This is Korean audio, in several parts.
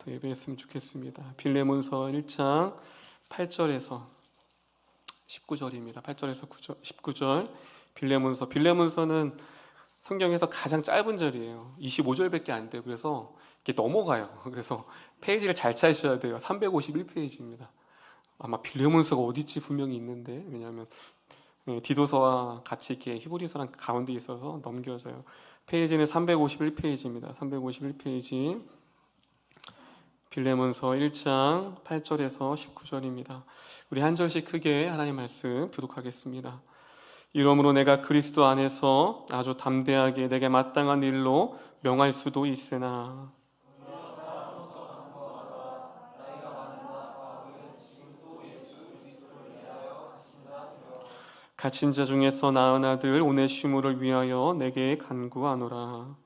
더 예배했으면 좋겠습니다. 빌레몬서 1장 8절에서 19절입니다. 8절에서 19절 빌레몬서는 성경에서 가장 짧은 절이에요. 25절밖에 안 돼요. 그래서 이렇게 넘어가요. 그래서 페이지를 잘 찾으셔야 돼요. 351페이지입니다. 아마 빌레몬서가 어디지 분명히 있는데, 왜냐하면 디도서와 같이 이렇게 히브리서랑 가운데 있어서 넘겨져요. 페이지는 351페이지입니다. 351페이지 빌레몬서 1장 8절에서 19절입니다. 우리 한 절씩 크게 하나님 말씀 교독하겠습니다. 이러므로 내가 그리스도 안에서 아주 담대하게 내게 마땅한 일로 명할 수도 있으나 갇힌 자 중에서 낳은 아들 오네시모를 위하여 내게 간구하노라.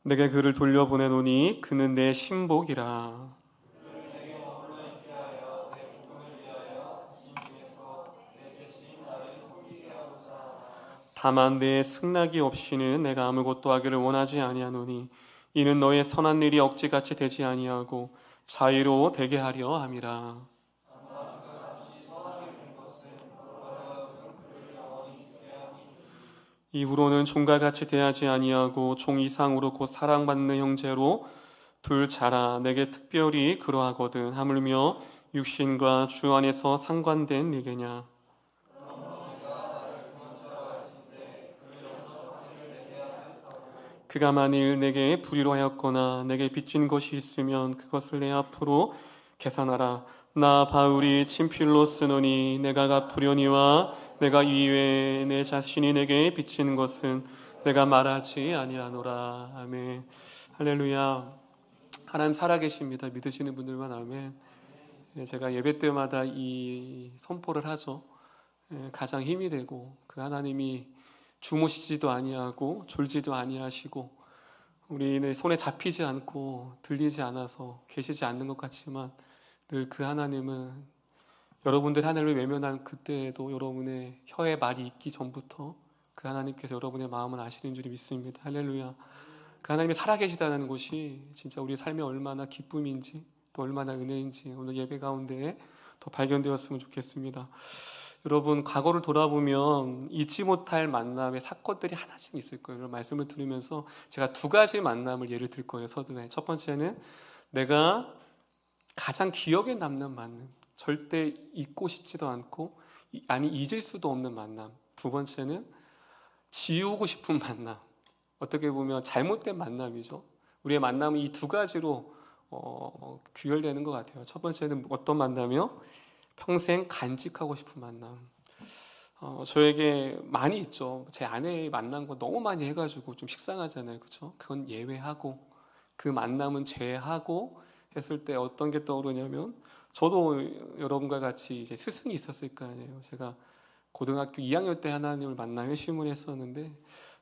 내게 그를 돌려보내노니 그는 내 신복이라. 다만 내 승낙이 없이는 내가 아무것도 하기를 원하지 아니하노니 이는 너의 선한 일이 억지같이 되지 아니하고 자유로 되게 하려 함이라. 이후로는 종과 같이 대하지 아니하고 종 이상으로 곧 사랑받는 형제로 둘 자라. 내게 특별히 그러하거든. 하물며 육신과 주 안에서 상관된 네게냐. 그가 만일 내게 불의로 하였거나 내게 빚진 것이 있으면 그것을 내 앞으로 계산하라. 나 바울이 친필로 쓰노니 내가 갚으려니와 내가 이외에 내 자신이 내게 빚진 것은 내가 말하지 아니하노라. 아멘. 할렐루야. 하나님 살아계십니다. 믿으시는 분들만 아멘. 제가 예배 때마다 이 선포를 하죠. 가장 힘이 되고 그 하나님이 주무시지도 아니하고 졸지도 아니하시고 우리의 손에 잡히지 않고 들리지 않아서 계시지 않는 것 같지만 늘 그 하나님은 여러분들 하나님을 외면한 그때에도 여러분의 혀에 말이 있기 전부터 그 하나님께서 여러분의 마음을 아시는 줄 믿습니다. 할렐루야. 그 하나님이 살아계시다는 것이 진짜 우리 삶에 얼마나 기쁨인지 또 얼마나 은혜인지 오늘 예배 가운데 더 발견되었으면 좋겠습니다. 여러분 과거를 돌아보면 잊지 못할 만남의 사건들이 하나씩 있을 거예요. 말씀을 들으면서 제가 두 가지 만남을 예를 들 거예요. 서두에 첫 번째는 내가 가장 기억에 남는 만남, 절대 잊고 싶지도 않고 아니 잊을 수도 없는 만남. 두 번째는 지우고 싶은 만남. 어떻게 보면 잘못된 만남이죠. 우리의 만남은 이 두 가지로 귀결되는 것 같아요. 첫 번째는 어떤 만남이요? 평생 간직하고 싶은 만남. 저에게 많이 있죠. 제 아내 만난 거 너무 많이 해가지고 좀 식상하잖아요, 그렇죠? 그건 예외하고 그 만남은 제외하고 했을 때 어떤 게 떠오르냐면 저도 여러분과 같이 이제 스승이 있었을 거 아니에요. 제가 고등학교 2학년 때 하나님을 만나 회심을 했었는데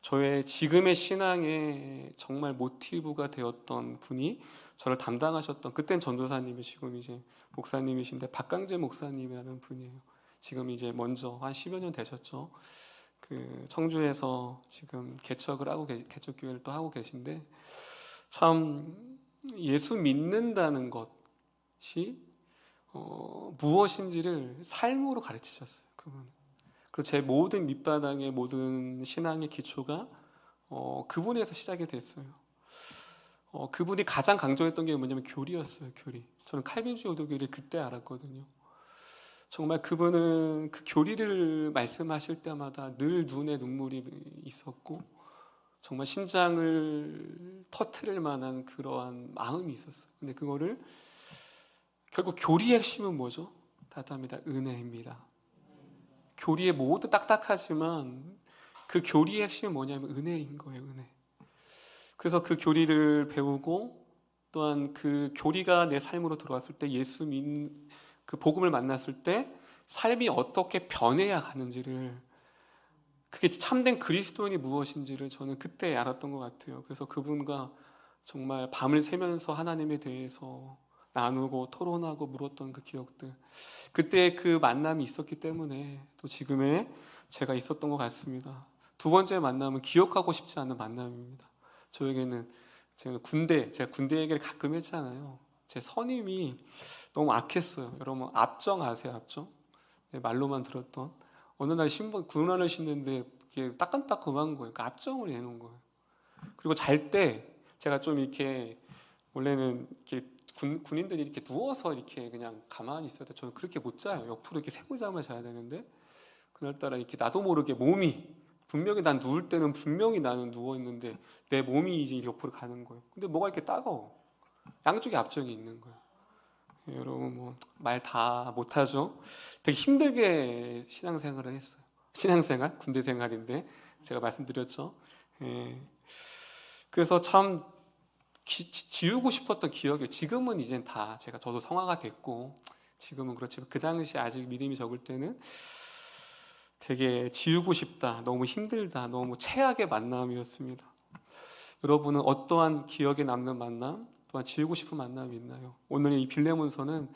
저의 지금의 신앙에 정말 모티브가 되었던 분이 저를 담당하셨던 그땐 전도사님이 지금 이제 목사님이신데 박강재 목사님이라는 분이에요. 지금 이제 먼저 한 10여 년 되셨죠. 그 청주에서 지금 개척교회를 또 하고 계신데 참 예수 믿는다는 것이 무엇인지를 삶으로 가르치셨어요. 그분. 그래서 제 모든 밑바닥의 모든 신앙의 기초가 그분에서 시작이 됐어요. 그분이 가장 강조했던 게 뭐냐면 교리였어요. 교리. 저는 칼빈주의 오도교리를 그때 알았거든요. 정말 그분은 그 교리를 말씀하실 때마다 늘 눈에 눈물이 있었고 정말 심장을 터트릴 만한 그러한 마음이 있었어요. 근데 그거를 결국 교리의 핵심은 뭐죠? 답답합니다. 은혜입니다. 교리에 모두 딱딱하지만 그 교리의 핵심은 뭐냐면 은혜인 거예요. 은혜. 그래서 그 교리를 배우고 또한 그 교리가 내 삶으로 들어왔을 때 그 복음을 만났을 때 삶이 어떻게 변해야 가는지를 그게 참된 그리스도인이 무엇인지를 저는 그때 알았던 것 같아요. 그래서 그분과 정말 밤을 새면서 하나님에 대해서 나누고 토론하고 물었던 그 기억들 그때 그 만남이 있었기 때문에 또 지금의 제가 있었던 것 같습니다. 두 번째 만남은 기억하고 싶지 않은 만남입니다. 저에게는 제가 군대 얘기를 가끔 했잖아요. 제 선임이 너무 악했어요. 여러분 압정 아세요? 압정? 네, 말로만 들었던. 어느 날 군화를 신는데 이게 따끔따끔한 거예요. 그러니까 압정을 해놓은 거예요. 그리고 잘 때 제가 좀 이렇게 원래는 이렇게 군인들이 이렇게 누워서 이렇게 그냥 가만히 있어야 돼. 저는 그렇게 못 자요. 옆으로 이렇게 세고자만 자야 되는데 그날따라 이렇게 나도 모르게 몸이 분명히 난 누울 때는 분명히 나는 누워 있는데 내 몸이 이제 옆으로 가는 거예요. 근데 뭐가 이렇게 따가워. 양쪽에 압정이 있는 거예요. 여러분 뭐 말 다 못하죠. 되게 힘들게 신앙생활을 했어요. 신앙생활, 군대 생활인데 제가 말씀드렸죠. 예. 그래서 참 지우고 싶었던 기억이 지금은 이젠 다 저도 성화가 됐고 지금은 그렇지만 그 당시 아직 믿음이 적을 때는 되게 지우고 싶다, 너무 힘들다, 너무 최악의 만남이었습니다. 여러분은 어떠한 기억에 남는 만남 또한 지우고 싶은 만남이 있나요? 오늘 이 빌레몬서는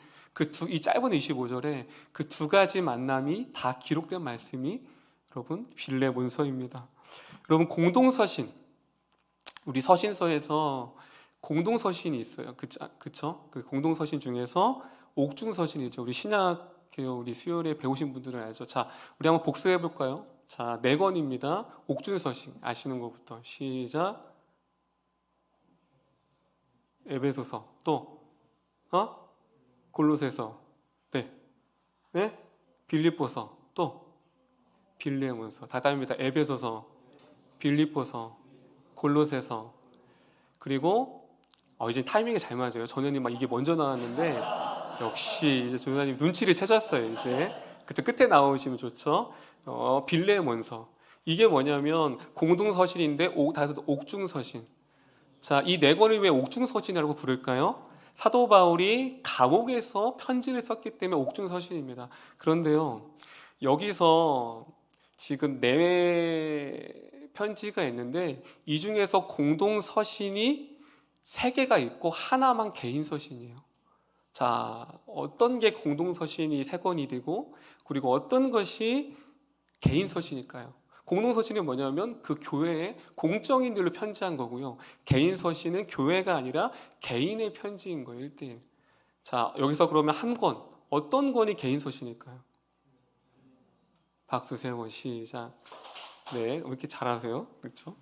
이 짧은 25절에 그 두 가지 만남이 다 기록된 말씀이 여러분 빌레몬서입니다. 여러분 공동서신, 우리 서신서에서 공동서신이 있어요. 그쵸? 그 공동서신 중에서 옥중서신이죠. 우리 신약개요 우리 수요일에 배우신 분들은 알죠. 자, 우리 한번 복습해 볼까요? 자, 4권입니다. 옥중서신 아시는 것부터 시작. 에베소서, 또 골로새서, 네, 빌립보서, 또 빌레몬서. 다 답입니다. 에베소서, 빌립보서, 골로새서. 그리고 이제 타이밍이 잘 맞아요. 전현님 막 이게 먼저 나왔는데 역시 이제 전현님 눈치를 채셨어요. 이제 그쵸, 끝에 나오시면 좋죠. 빌레몬서. 이게 뭐냐면 공동서신인데 다들 옥중서신. 자, 이 4권을 왜 옥중서신이라고 부를까요? 사도 바울이 감옥에서 편지를 썼기 때문에 옥중서신입니다. 그런데요, 여기서 지금 4 편지가 있는데 이 중에서 공동서신이 3개가 있고 하나만 개인서신이에요. 자, 어떤 게 공동서신이 3권이 되고 그리고 어떤 것이 개인서신일까요? 공동서신이 뭐냐면 그 교회에 공적인들로 편지한 거고요. 개인서신은 교회가 아니라 개인의 편지인 거예요. 1대1. 자, 여기서 그러면 한 권, 어떤 권이 개인서신일까요? 박수 세번 시작. 네, 왜 이렇게 잘하세요? 그렇죠?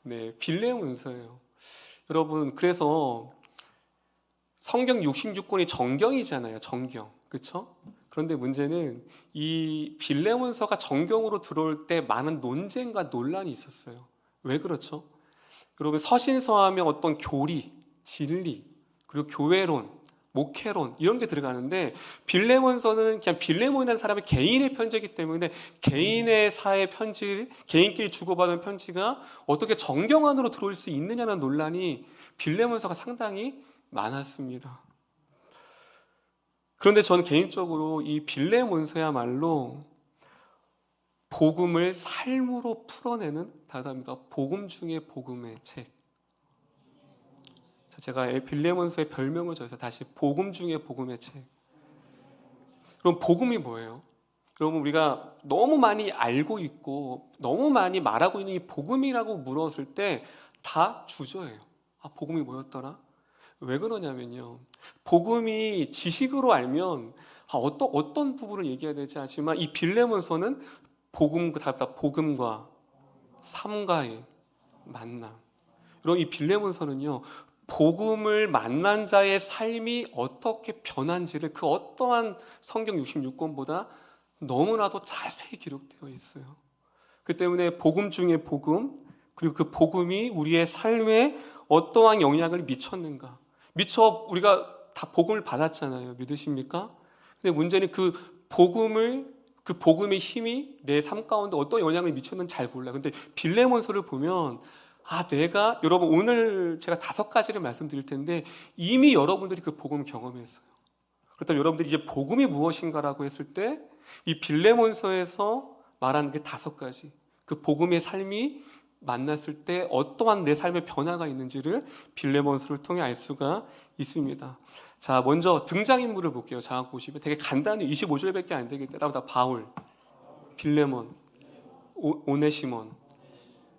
네, 빌레몬서예요. 여러분, 그래서 성경 66권이 정경이잖아요. 정경. 그렇죠? 그런데 문제는 이 빌레몬서가 정경으로 들어올 때 많은 논쟁과 논란이 있었어요. 왜 그렇죠? 여러분 서신서 하면 어떤 교리, 진리, 그리고 교회론, 목회론 이런 게 들어가는데 빌레몬서는 그냥 빌레몬이라는 사람의 개인의 편지이기 때문에 개인의 사의 편지를 개인끼리 주고받은 편지가 어떻게 정경 안으로 들어올 수 있느냐는 논란이 빌레몬서가 상당히 많았습니다. 그런데 저는 개인적으로 이 빌레몬서야말로 복음을 삶으로 풀어내는 다답니다. 복음 중에 복음의 책. 제가 빌레몬서의 별명을 줘서 다시 복음 중에 복음의 책. 그럼 복음이 뭐예요? 여러분 우리가 너무 많이 알고 있고 너무 많이 말하고 있는 이 복음이라고 물었을 때 다 주저해요. 복음이 뭐였더라? 왜 그러냐면요, 복음이 지식으로 알면 어떤 부분을 얘기해야 되지 하지만 이 빌레몬서는 복음과 삶과의 만남. 여러분 이 빌레몬서는요, 복음을 만난 자의 삶이 어떻게 변한지를 그 어떠한 성경 66권보다 너무나도 자세히 기록되어 있어요. 그 때문에 복음 중에 복음, 그리고 그 복음이 우리의 삶에 어떠한 영향을 미쳤는가. 우리가 다 복음을 받았잖아요. 믿으십니까? 근데 문제는 그 복음의 힘이 내 삶 가운데 어떤 영향을 미쳤는지 잘 몰라요. 근데 빌레몬서를 보면 여러분 오늘 제가 5가지를 말씀드릴 텐데 이미 여러분들이 그 복음을 경험했어요. 그렇다면 여러분들이 이제 복음이 무엇인가라고 했을 때 이 빌레몬서에서 말하는 게 5가지, 그 복음의 삶이 만났을 때 어떠한 내 삶의 변화가 있는지를 빌레몬서를 통해 알 수가 있습니다. 자, 먼저 등장인물을 볼게요. 자, 보시면 되게 간단히 25절밖에 안 되기 때문에 바울, 빌레몬, 오네시몬.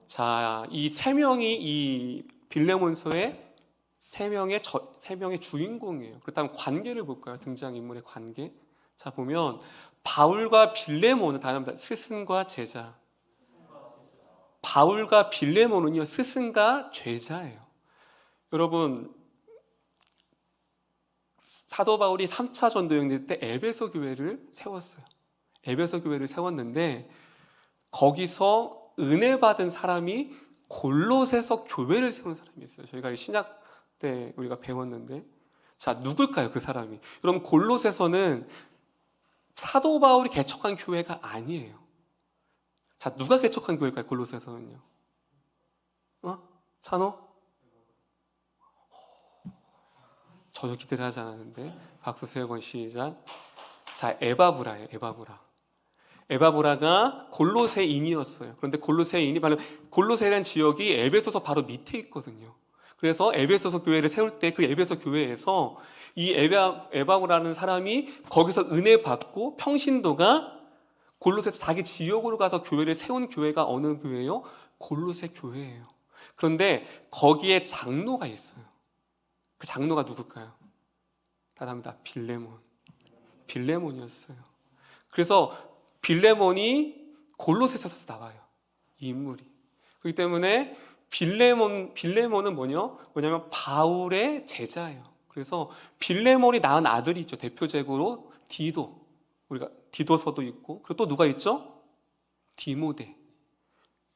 자, 이 세 명이 이 빌레몬서의 세 명의 주인공이에요. 그렇다면 관계를 볼까요? 등장인물의 관계. 자, 보면 바울과 빌레몬은 다릅니다. 스승과 제자. 바울과 빌레몬은요, 스승과 제자예요. 여러분, 사도 바울이 3차 전도 여행 때 에베소 교회를 세웠어요. 에베소 교회를 세웠는데 거기서 은혜 받은 사람이 골로새서 교회를 세운 사람이 있어요. 저희가 신약 때 우리가 배웠는데, 자, 누굴까요? 그 사람이. 여러분, 골로새서는 사도 바울이 개척한 교회가 아니에요. 자, 누가 개척한 교회일까요? 골로새서는요. 찬호? 전혀 기대를 하지 않았는데 박수 3번 시작. 자, 에바브라예요. 에바브라가 골로새인이었어요. 그런데 골로새인이 바로 골로새라는 지역이 에베소서 바로 밑에 있거든요. 그래서 에베소서 교회를 세울 때 그 에베소 교회에서 이 에바브라는 사람이 거기서 은혜 받고 평신도가 골로새에서 자기 지역으로 가서 교회를 세운 교회가 어느 교회예요? 골로새 교회예요. 그런데 거기에 장로가 있어요. 그 장로가 누굴까요? 다답니다. 빌레몬이었어요. 그래서 빌레몬이 골로새서서 나와요. 이 인물이. 그렇기 때문에 빌레몬은 뭐냐면 바울의 제자예요. 그래서 빌레몬이 낳은 아들이 있죠. 대표적으로 디도. 우리가 디도서도 있고, 그리고 또 누가 있죠? 디모데.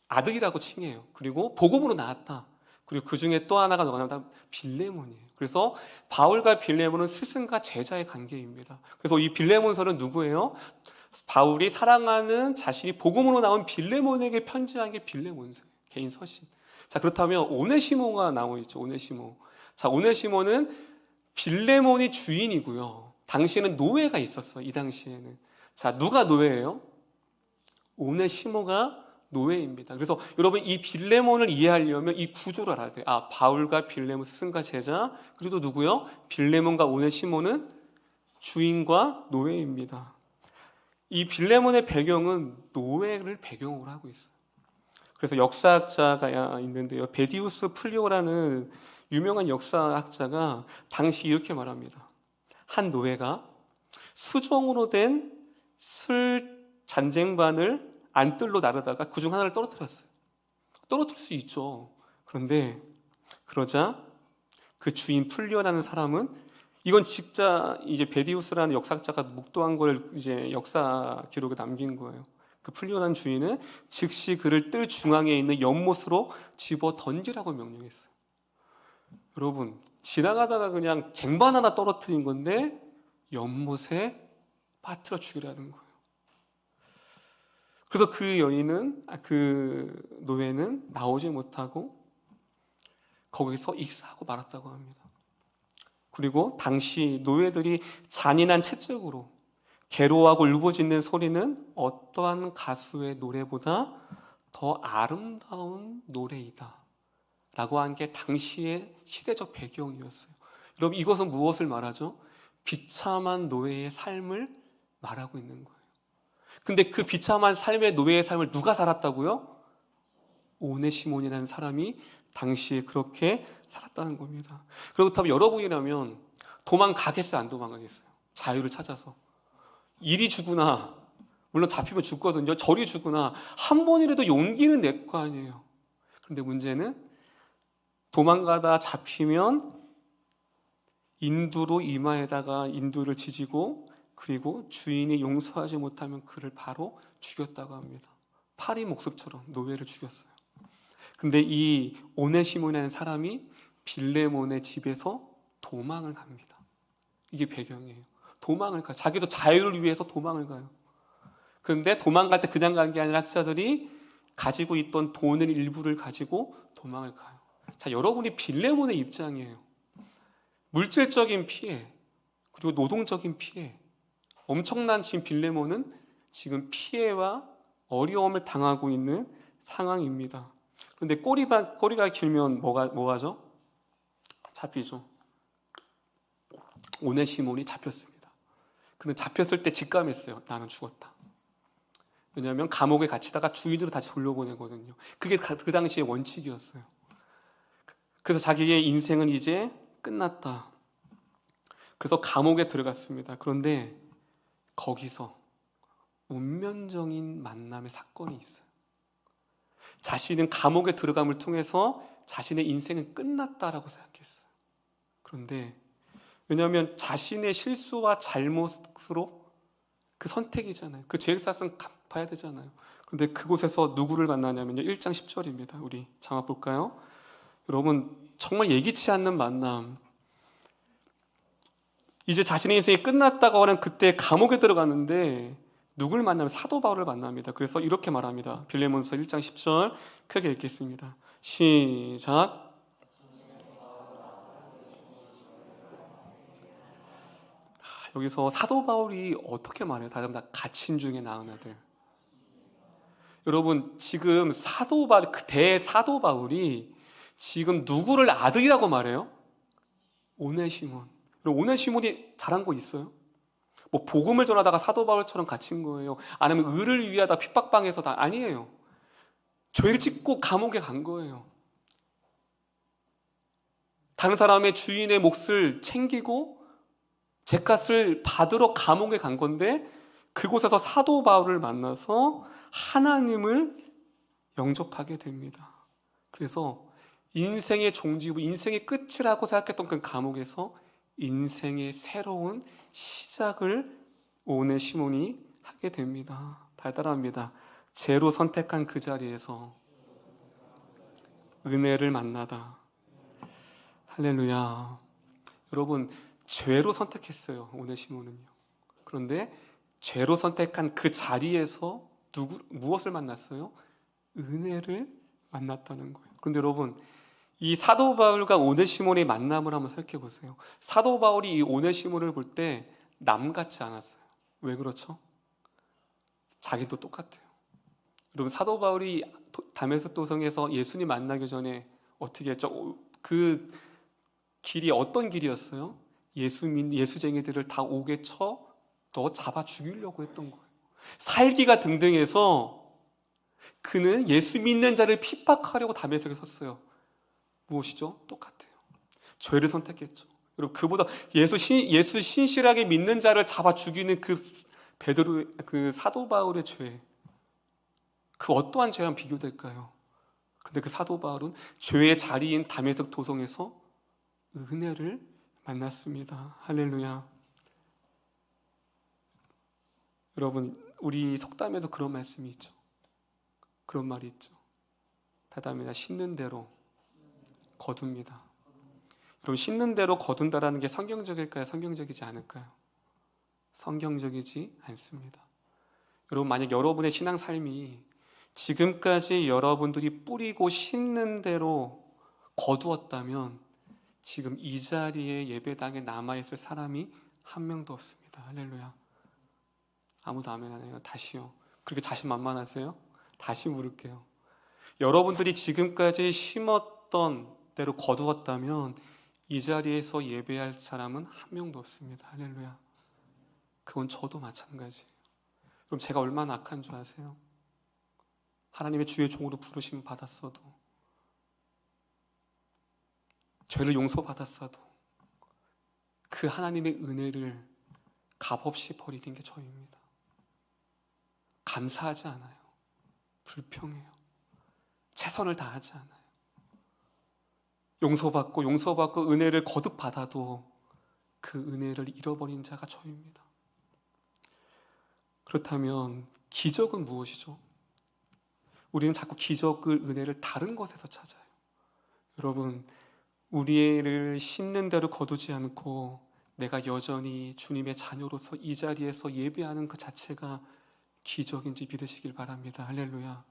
아들이라고 칭해요. 그리고 복음으로 나왔다. 그리고 그 중에 또 하나가 뭐냐면 빌레몬이에요. 그래서 바울과 빌레몬은 스승과 제자의 관계입니다. 그래서 이 빌레몬서는 누구예요? 바울이 사랑하는 자신이 복음으로 나온 빌레몬에게 편지한 게 빌레몬서예요. 개인 서신. 자, 그렇다면 오네시모가 나와 있죠. 오네시모. 자, 오네시모는 빌레몬이 주인이고요. 당시에는 노예가 있었어요. 이 당시에는. 자, 누가 노예예요? 오네시모가 노예입니다. 그래서 여러분, 이 빌레몬을 이해하려면 이 구조를 알아야 돼요. 바울과 빌레몬, 스승과 제자, 그리고 누구요? 빌레몬과 오네시모는 주인과 노예입니다. 이 빌레몬의 배경은 노예를 배경으로 하고 있어요. 그래서 역사학자가 있는데요, 베디우스 플리오라는 유명한 역사학자가 당시 이렇게 말합니다. 한 노예가 수정으로 된 술 잔쟁반을 안뜰로 나르다가 그중 하나를 떨어뜨렸어요. 떨어뜨릴 수 있죠. 그런데 그러자 그 주인 플리오라는 사람은, 이건 진짜 이제 베디우스라는 역사학자가 묵도한 걸 이제 역사 기록에 남긴 거예요. 그 플리오라는 주인은 즉시 그를 뜰 중앙에 있는 연못으로 집어 던지라고 명령했어요. 여러분, 지나가다가 그냥 쟁반 하나 떨어뜨린 건데 연못에 빠뜨려 죽이라는 거예요. 그래서 그 노예는 나오지 못하고 거기서 익사하고 말았다고 합니다. 그리고 당시 노예들이 잔인한 채찍으로 괴로워하고 울부짖는 소리는 어떠한 가수의 노래보다 더 아름다운 노래이다 라고 한 게 당시의 시대적 배경이었어요. 여러분, 이것은 무엇을 말하죠? 비참한 노예의 삶을 말하고 있는 거예요. 근데 그 비참한 삶의 노예의 삶을 누가 살았다고요? 오네시몬이라는 사람이 당시에 그렇게 살았다는 겁니다. 그렇다면 여러분이라면 도망가겠어요? 안 도망가겠어요? 자유를 찾아서. 이리 죽으나, 물론 잡히면 죽거든요. 저리 죽으나 한 번이라도 용기는 낼 거 아니에요. 그런데 문제는 도망가다 잡히면 인두로 이마에다가 인두를 지지고, 그리고 주인이 용서하지 못하면 그를 바로 죽였다고 합니다. 파리 목습처럼 노예를 죽였어요. 근데 이 오네시몬이라는 사람이 빌레몬의 집에서 도망을 갑니다. 이게 배경이에요. 도망을 가요. 자기도 자유를 위해서 도망을 가요. 그런데 도망갈 때 그냥 간 게 아니라 학자들이 가지고 있던 돈을 일부를 가지고 도망을 가요. 자, 여러분이 빌레몬의 입장이에요. 물질적인 피해, 그리고 노동적인 피해, 엄청난 지금 빌레몬은 지금 피해와 어려움을 당하고 있는 상황입니다. 그런데 꼬리가 길면 뭐가죠? 잡히죠. 오네시몬이 잡혔습니다. 근데 잡혔을 때 직감했어요. 나는 죽었다. 왜냐하면 감옥에 갇히다가 주인으로 다시 돌려보내거든요. 그게 그 당시의 원칙이었어요. 그래서 자기의 인생은 이제 끝났다. 그래서 감옥에 들어갔습니다. 그런데 거기서 운명적인 만남의 사건이 있어요. 자신은 감옥에 들어감을 통해서 자신의 인생은 끝났다라고 생각했어요. 그런데 왜냐하면 자신의 실수와 잘못으로 그 선택이잖아요. 그 죄값은 갚아야 되잖아요. 그런데 그곳에서 누구를 만나냐면요, 1장 10절입니다. 우리 장합 볼까요? 여러분, 정말 예기치 않는 만남. 이제 자신의 인생이 끝났다고 하는 그때 감옥에 들어갔는데 누굴 만나면 사도 바울을 만납니다. 그래서 이렇게 말합니다. 빌레몬서 1장 10절 크게 읽겠습니다. 시작. 여기서 사도 바울이 어떻게 말해요? 다시 한번 갇힌 중에 낳은 아들. 여러분, 지금 사도 바울, 그 대사도 바울이 지금 누구를 아들이라고 말해요? 오네시몬. 오네시몬이 잘한 거 있어요? 뭐 복음을 전하다가 사도 바울처럼 갇힌 거예요? 아니면 의를 위하다 핍박당해서 다 아니에요. 죄를 짓고 감옥에 간 거예요. 다른 사람의 주인의 몫을 챙기고 죗값을 받으러 감옥에 간 건데 그곳에서 사도 바울을 만나서 하나님을 영접하게 됩니다. 그래서 인생의 종지부, 인생의 끝이라고 생각했던 그 감옥에서 인생의 새로운 시작을 오네시몬이 하게 됩니다. 달달합니다. 죄로 선택한 그 자리에서 은혜를 만나다. 할렐루야. 여러분, 죄로 선택했어요, 오네시몬은요. 그런데 죄로 선택한 그 자리에서 무엇을 만났어요? 은혜를 만났다는 거예요. 그런데 여러분, 이 사도 바울과 오네시몬의 만남을 한번 생각해 보세요. 사도 바울이 이 오네시몬을 볼 때 남 같지 않았어요. 왜 그렇죠? 자기도 똑같아요. 여러분, 사도 바울이 다메섹 도성에서 예수님 만나기 전에 어떻게 했죠? 그 길이 어떤 길이었어요? 예수쟁이들을 다 옥에 쳐 넣어 잡아 죽이려고 했던 거예요. 살기가 등등해서 그는 예수 믿는 자를 핍박하려고 다메섹에 섰어요. 무엇이죠? 똑같아요. 죄를 선택했죠. 여러분, 그보다 예수 신실하게 믿는 자를 잡아 죽이는 그 사도 바울의 죄, 그 어떠한 죄랑 비교될까요? 근데 그 사도 바울은 죄의 자리인 다메섹 도성에서 은혜를 만났습니다. 할렐루야. 여러분, 우리 속담에도 그런 말씀이 있죠. 그런 말이 있죠. 다담이나 심는 대로 거둡니다. 여러분, 심는 대로 거둔다라는 게 성경적일까요? 성경적이지 않을까요? 성경적이지 않습니다. 여러분, 만약 여러분의 신앙 삶이 지금까지 여러분들이 뿌리고 심는 대로 거두었다면 지금 이 자리에 예배당에 남아있을 사람이 한 명도 없습니다. 할렐루야. 아무도 아멘 안 해요. 다시요. 그렇게 자신만만하세요? 다시 물을게요. 여러분들이 지금까지 심었던 대로 거두었다면 이 자리에서 예배할 사람은 한 명도 없습니다. 할렐루야. 그건 저도 마찬가지예요. 그럼 제가 얼마나 악한 줄 아세요? 하나님의 주의 종으로 부르심 받았어도, 죄를 용서받았어도 그 하나님의 은혜를 값없이 버리는 게 저입니다. 감사하지 않아요. 불평해요. 최선을 다하지 않아요. 용서받고 은혜를 거듭받아도 그 은혜를 잃어버린 자가 저입니다. 그렇다면 기적은 무엇이죠? 우리는 자꾸 기적을, 은혜를 다른 것에서 찾아요. 여러분, 우리를 심는 대로 거두지 않고 내가 여전히 주님의 자녀로서 이 자리에서 예배하는 그 자체가 기적인지 믿으시길 바랍니다. 할렐루야.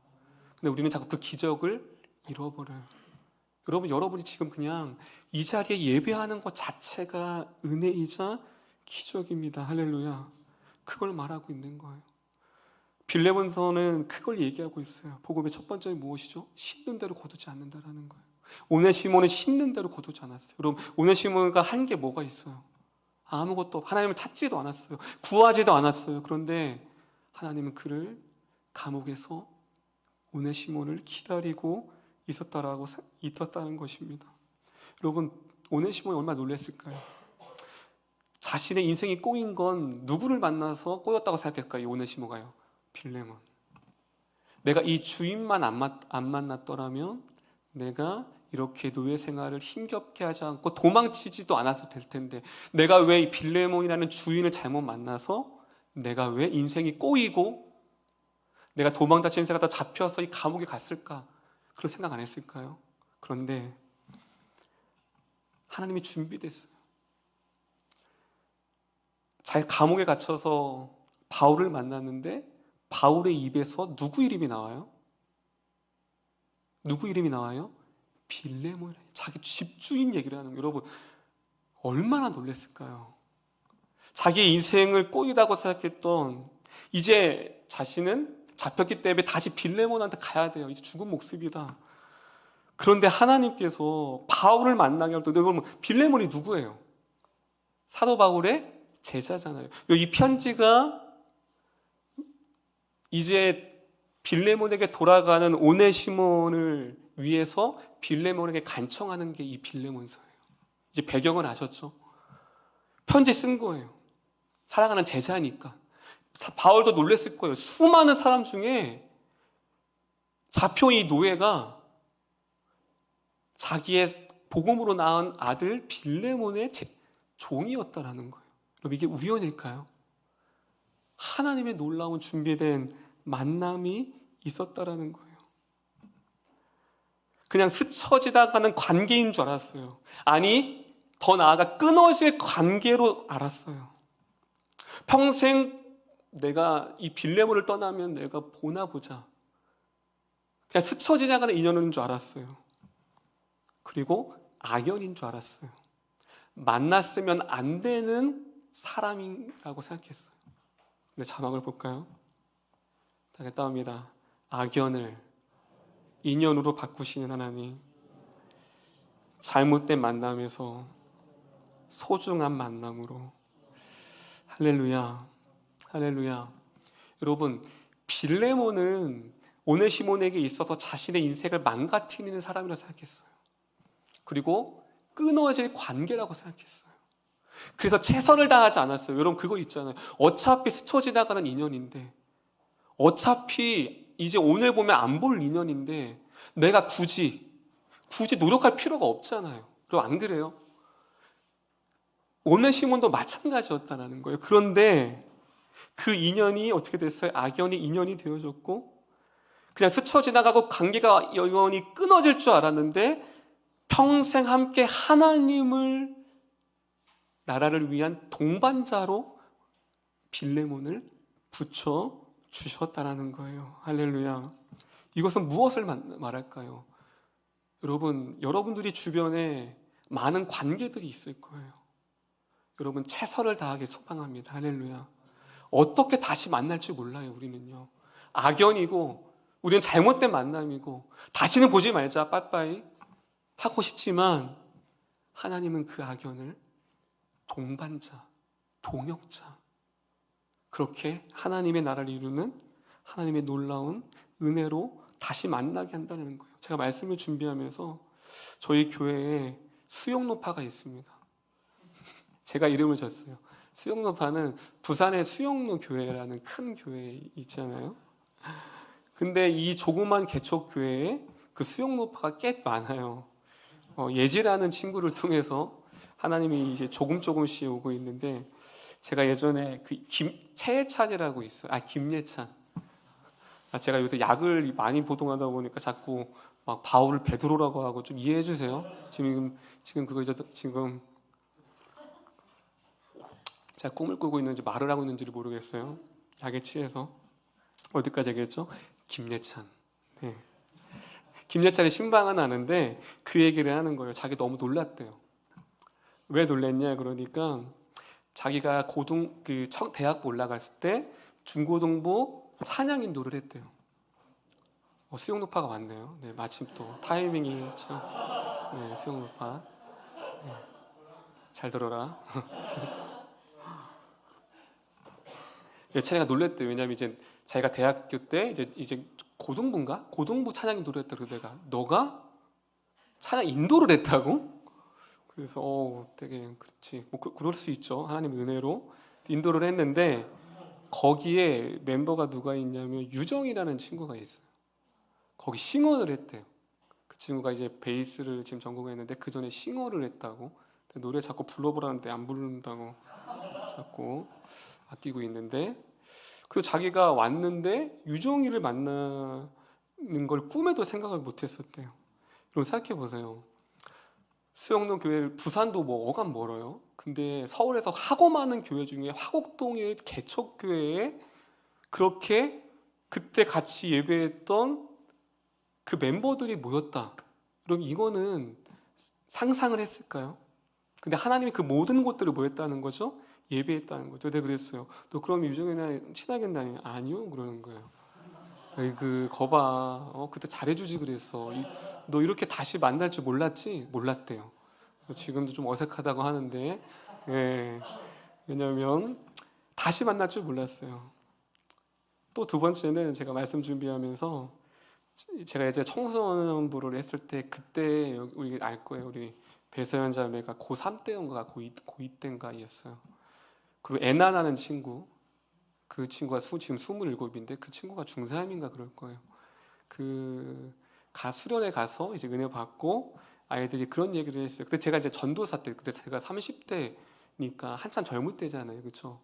근데 우리는 자꾸 그 기적을 잃어버려요. 여러분이 지금 그냥 이 자리에 예배하는 것 자체가 은혜이자 기적입니다. 할렐루야. 그걸 말하고 있는 거예요. 빌레몬서는 그걸 얘기하고 있어요. 복음의 첫 번째는 무엇이죠? 심는 대로 거두지 않는다라는 거예요. 오네시몬은 심는 대로 거두지 않았어요. 여러분, 오네시몬가 한 게 뭐가 있어요? 아무것도. 하나님을 찾지도 않았어요. 구하지도 않았어요. 그런데 하나님은 그를 감옥에서 오네시모를 기다리고 있었다는 것입니다. 여러분, 오네시모이 얼마나 놀랐을까요? 자신의 인생이 꼬인 건 누구를 만나서 꼬였다고 생각했을까요? 이 오네시모가요. 빌레몬. 내가 이 주인만 안 만났더라면 내가 이렇게 노예 생활을 힘겹게 하지 않고 도망치지도 않았을 텐데, 내가 왜 이 빌레몬이라는 주인을 잘못 만나서 내가 왜 인생이 꼬이고 내가 도망자 신세가 잡혀서 이 감옥에 갔을까? 그런 생각 안 했을까요? 그런데 하나님이 준비됐어요. 잘 감옥에 갇혀서 바울을 만났는데 바울의 입에서 누구 이름이 나와요? 누구 이름이 나와요? 빌레몬. 자기 집주인 얘기를 하는 거예요. 여러분, 얼마나 놀랐을까요? 자기의 인생을 꼬이다고 생각했던, 이제 자신은 잡혔기 때문에 다시 빌레몬한테 가야 돼요. 이제 죽은 목숨이다. 그런데 하나님께서 바울을 만나게 할 때, 여러분, 빌레몬이 누구예요? 사도 바울의 제자잖아요. 이 편지가 이제 빌레몬에게 돌아가는 오네시몬을 위해서 빌레몬에게 간청하는 게 이 빌레몬서예요. 이제 배경은 아셨죠? 편지 쓴 거예요. 사랑하는 제자니까. 바울도 놀랐을 거예요. 수많은 사람 중에 잡혀온 이 노예가 자기의 복음으로 낳은 아들 빌레몬의 종이었다라는 거예요. 여러분, 이게 우연일까요? 하나님의 놀라운 준비된 만남이 있었다라는 거예요. 그냥 스쳐지다가는 관계인 줄 알았어요. 아니, 더 나아가 끊어질 관계로 알았어요. 평생 내가 이 빌레몬을 떠나면 내가 보나 보자. 그냥 스쳐지다가는 인연인 줄 알았어요. 그리고 악연인 줄 알았어요. 만났으면 안 되는 사람이라고 생각했어요. 근데 자막을 볼까요? 다겠다 합니다. 악연을 인연으로 바꾸시는 하나님, 잘못된 만남에서 소중한 만남으로. 할렐루야, 할렐루야. 여러분, 빌레몬은 오네시몬에게 있어서 자신의 인생을 망가뜨리는 사람이라고 생각했어요. 그리고 끊어질 관계라고 생각했어요. 그래서 최선을 다하지 않았어요. 여러분, 그거 있잖아요. 어차피 스쳐 지나가는 인연인데, 어차피 이제 오늘 보면 안 볼 인연인데 내가 굳이 노력할 필요가 없잖아요. 그럼 안 그래요? 오네시몬도 마찬가지였다는 거예요. 그런데 그 인연이 어떻게 됐어요? 악연이 인연이 되어졌고, 그냥 스쳐 지나가고 관계가 영원히 끊어질 줄 알았는데 평생 함께 하나님을, 나라를 위한 동반자로 빌레몬을 붙여 주셨다라는 거예요. 할렐루야. 이것은 무엇을 말할까요? 여러분들이 주변에 많은 관계들이 있을 거예요. 여러분, 최선을 다하게 소망합니다. 할렐루야. 어떻게 다시 만날지 몰라요. 우리는요, 악연이고 우리는 잘못된 만남이고 다시는 보지 말자, 빠빠이 하고 싶지만, 하나님은 그 악연을 동반자, 동역자, 그렇게 하나님의 나라를 이루는 하나님의 놀라운 은혜로 다시 만나게 한다는 거예요. 제가 말씀을 준비하면서 저희 교회에 수영노파가 있습니다. 제가 이름을 졌어요. 수영노파는 부산의 수영로 교회라는 큰 교회 있잖아요. 근데 이 조그만 개척교회에 그 수영노파가 꽤 많아요. 예지라는 친구를 통해서 하나님이 이제 조금씩 오고 있는데, 제가 예전에 그 최예찬이라고 있어요. 김예찬. 제가 요새 약을 많이 보동하다 보니까 자꾸 막 바울을 베드로라고 하고, 좀 이해해 주세요. 지금 그거 지금 제가 꿈을 꾸고 있는지 말을 하고 있는지를 모르겠어요. 약에 취해서. 어디까지 얘기했죠? 김예찬. 네. 김예찬이 신방은 아는데 그 얘기를 하는 거예요. 자기 너무 놀랐대요. 왜 놀랬냐 그러니까, 자기가 대학 올라갔을 때 중고등부 찬양 인도를 했대요. 수영노파가 왔네요. 네, 마침 또 타이밍이 참. 네, 수영노파. 네, 잘 들어라. 예찬이가 놀랬대요. 왜냐면 이제 자기가 대학교 때 이제 고등부인가? 고등부 찬양이 노래했다. 그래서 내가 너가 찬양 인도를 했다고? 그래서 되게 그렇지. 뭐 그럴 수 있죠. 하나님 은혜로 인도를 했는데 거기에 멤버가 누가 있냐면 유정이라는 친구가 있어요. 거기 싱어를 했대요. 그 친구가 이제 베이스를 지금 전공했는데 그 전에 싱어를 했다고. 노래 자꾸 불러보라는데 안 부른다고 자꾸 아끼고 있는데, 그리고 자기가 왔는데 유정이를 만나는 걸 꿈에도 생각을 못했었대요. 그럼 생각해 보세요. 수영동 교회, 부산도 뭐 어간 멀어요. 근데 서울에서 하고 많은 교회 중에 화곡동의 개척교회에 그렇게 그때 같이 예배했던 그 멤버들이 모였다. 그럼 이거는 상상을 했을까요? 근데 하나님이 그 모든 곳들을 모였다는 거죠. 예배했다는 거죠. 내가 그랬어요. 너 그럼 유정이랑 친하겠나니? 아니요, 그러는 거예요. 그 거봐, 그때 잘해주지 그랬어. 너 이렇게 다시 만날 줄 몰랐지? 몰랐대요. 지금도 좀 어색하다고 하는데, 예, 왜냐면 다시 만날 줄 몰랐어요. 또 두 번째는 제가 말씀 준비하면서 제가 이제 청소년부를 했을 때 그때 우리 알 거예요. 우리 배서연 자매가 고3 때인가 고2 때인가였어요. 그리고 애나라는 친구, 그 친구가 지금 27인데 그 친구가 중3인가 그럴 거예요. 그 수련회 가서 이제 은혜 받고 아이들이 그런 얘기를 했어요. 근데 제가 이제 전도사 때, 그때 제가 30대니까 한참 젊을 때잖아요, 그렇죠?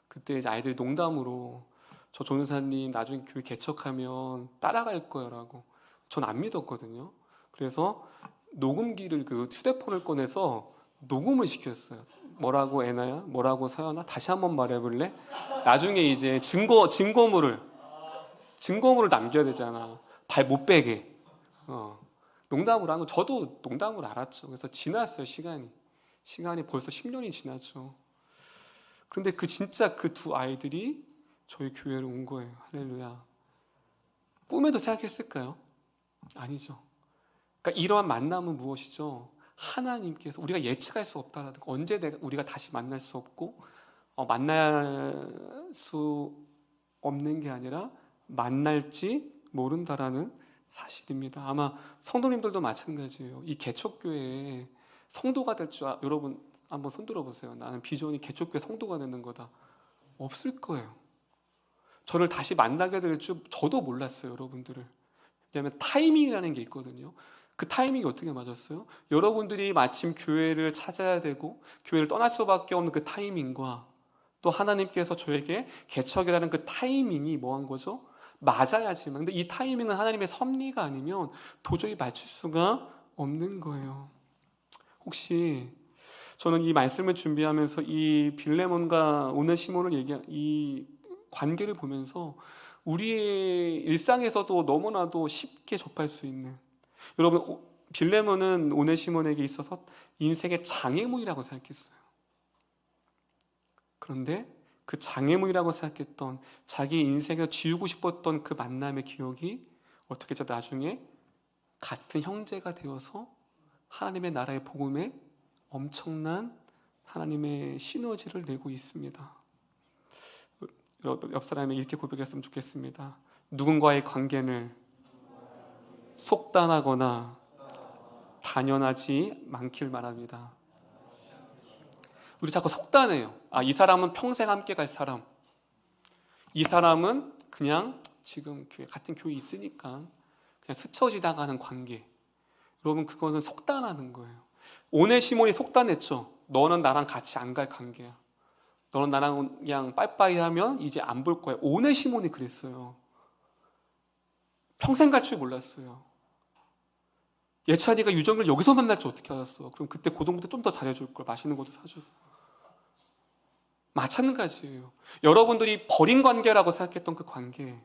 그때 이제 아이들이 농담으로 저 전도사님 나중에 교회 개척하면 따라갈 거라고. 전 안 믿었거든요. 그래서 녹음기를 그 휴대폰을 꺼내서 녹음을 시켰어요. 뭐라고 애나야? 뭐라고 서연아? 다시 한번 말해볼래? 나중에 이제 증거물을 남겨야 되잖아. 발 못 빼게. 농담으로 한 거. 저도 농담으로 알았죠. 그래서 지났어요. 시간이 벌써 10년이 지났죠. 그런데 진짜 그 두 아이들이 저희 교회로 온 거예요. 할렐루야. 꿈에도 생각했을까요? 아니죠. 그러니까 이러한 만남은 무엇이죠? 하나님께서, 우리가 예측할 수 없다라는 거, 언제 우리가 다시 만날 수 없고 만날 수 없는 게 아니라 만날지 모른다라는 사실입니다. 아마 성도님들도 마찬가지예요. 이 개척교회에 성도가 될 줄 여러분 한번 손들어 보세요. 나는 비전이 개척교회 성도가 되는 거다. 없을 거예요. 저를 다시 만나게 될 줄 저도 몰랐어요, 여러분들을. 왜냐하면 타이밍이라는 게 있거든요. 그 타이밍이 어떻게 맞았어요? 여러분들이 마침 교회를 찾아야 되고 교회를 떠날 수밖에 없는 그 타이밍과 또 하나님께서 저에게 개척이라는 그 타이밍이 뭐한 거죠? 맞아야지만. 근데 이 타이밍은 하나님의 섭리가 아니면 도저히 맞출 수가 없는 거예요. 혹시 저는 이 말씀을 준비하면서 이 빌레몬과 오네시모를 얘기한 이 관계를 보면서 우리의 일상에서도 너무나도 쉽게 접할 수 있는, 여러분 빌레몬은 오네시몬에게 있어서 인생의 장애물이라고 생각했어요. 그런데 그 장애물이라고 생각했던 자기 인생에서 지우고 싶었던 그 만남의 기억이 어떻게 해서 나중에 같은 형제가 되어서 하나님의 나라의 복음에 엄청난 하나님의 시너지를 내고 있습니다. 옆 사람이 이렇게 고백했으면 좋겠습니다. 누군가의 관계를 속단하거나 단연하지 않길 바랍니다. 우리 자꾸 속단해요. 이 사람은 평생 함께 갈 사람, 이 사람은 그냥 지금 같은 교회 있으니까 그냥 스쳐 지나가는 관계. 여러분, 그것은 속단하는 거예요. 오네시몬이 속단했죠. 너는 나랑 같이 안 갈 관계야. 너는 나랑 그냥 빠이빠이 하면 이제 안 볼 거야. 오네시몬이 그랬어요. 평생 갈 줄 몰랐어요. 예찬이가 유정을 여기서 만날 줄 어떻게 알았어? 그럼 그때 고등부 때 좀 더 잘해줄 걸. 맛있는 것도 사주고. 마찬가지예요. 여러분들이 버린 관계라고 생각했던 그 관계,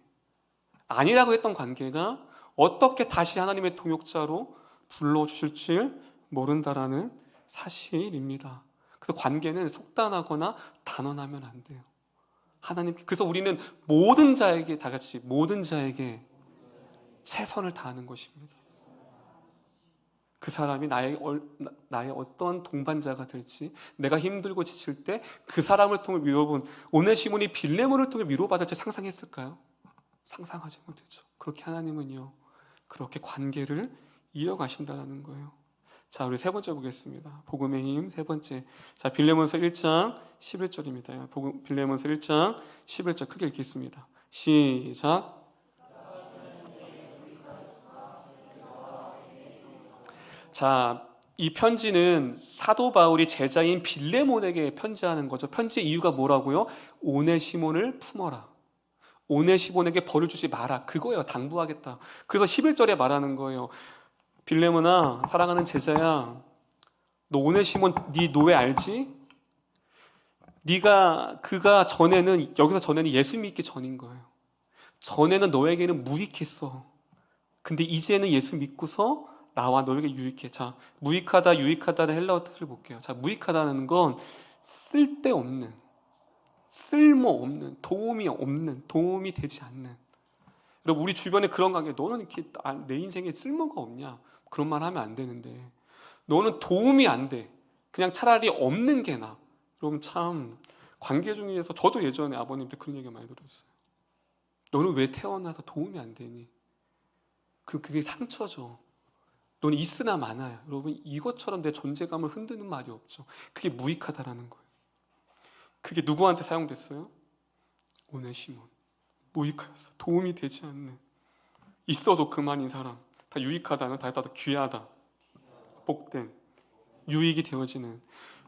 아니라고 했던 관계가 어떻게 다시 하나님의 동역자로 불러주실지 모른다라는 사실입니다. 그래서 관계는 속단하거나 단언하면 안 돼요. 하나님, 그래서 우리는 모든 자에게, 다 같이 모든 자에게 최선을 다하는 것입니다. 그 사람이 나의 어떤 동반자가 될지, 내가 힘들고 지칠 때 그 사람을 통해 여러분, 오네시몬이 빌레몬을 통해 위로받을지 상상했을까요? 상상하지 못했죠. 그렇게 하나님은요, 그렇게 관계를 이어가신다는 거예요. 자, 우리 세 번째 보겠습니다. 복음의 힘 세 번째. 자, 빌레몬서 1장 11절입니다. 빌레몬서 1장 11절 크게 읽겠습니다. 시작. 자, 이 편지는 사도 바울이 제자인 빌레몬에게 편지하는 거죠. 편지의 이유가 뭐라고요? 오네시몬을 품어라. 오네시몬에게 벌을 주지 마라. 그거예요. 당부하겠다. 그래서 11절에 말하는 거예요. 빌레몬아, 사랑하는 제자야, 너 오네시몬 네 노예 알지? 그가 전에는, 여기서 전에는 예수 믿기 전인 거예요. 전에는 너에게는 무익했어. 근데 이제는 예수 믿고서 나와 너에게 유익해. 자, 무익하다, 유익하다는 헬라어 뜻을 볼게요. 자, 무익하다는 건 쓸데없는, 쓸모없는, 도움이 없는, 도움이 되지 않는. 여러분, 우리 주변에 그런 관계, 너는 이렇게 내 인생에 쓸모가 없냐? 그런 말 하면 안 되는데, 너는 도움이 안 돼. 그냥 차라리 없는 게 나아. 여러분, 참 관계 중에서 저도 예전에 아버님한테 그런 얘기 많이 들었어요. 너는 왜 태어나서 도움이 안 되니? 그게 상처죠. 너는 있으나 마나야. 여러분, 이것처럼 내 존재감을 흔드는 말이 없죠. 그게 무익하다라는 거예요. 그게 누구한테 사용됐어요? 오네시몬. 무익하였어. 도움이 되지 않는, 있어도 그만인 사람. 다 유익하다는, 다 귀하다, 복된, 유익이 되어지는.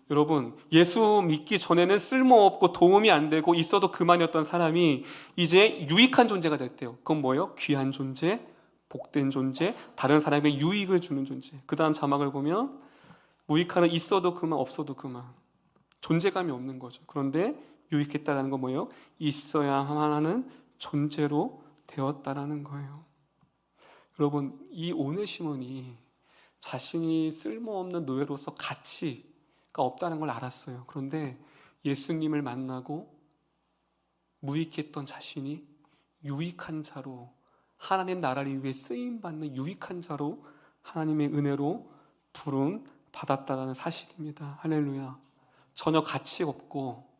여러분, 예수 믿기 전에는 쓸모없고 도움이 안 되고 있어도 그만이었던 사람이 이제 유익한 존재가 됐대요. 그건 뭐예요? 귀한 존재, 복된 존재, 다른 사람에게 유익을 주는 존재. 그 다음 자막을 보면 무익하는, 있어도 그만, 없어도 그만. 존재감이 없는 거죠. 그런데 유익했다는 건 뭐예요? 있어야만 하는 존재로 되었다라는 거예요. 여러분, 이 오네시몬이 자신이 쓸모없는 노예로서 가치가 없다는 걸 알았어요. 그런데 예수님을 만나고 무익했던 자신이 유익한 자로, 하나님 나라를 위해 쓰임받는 유익한 자로 하나님의 은혜로 부름 받았다는 사실입니다. 할렐루야. 전혀 가치 없고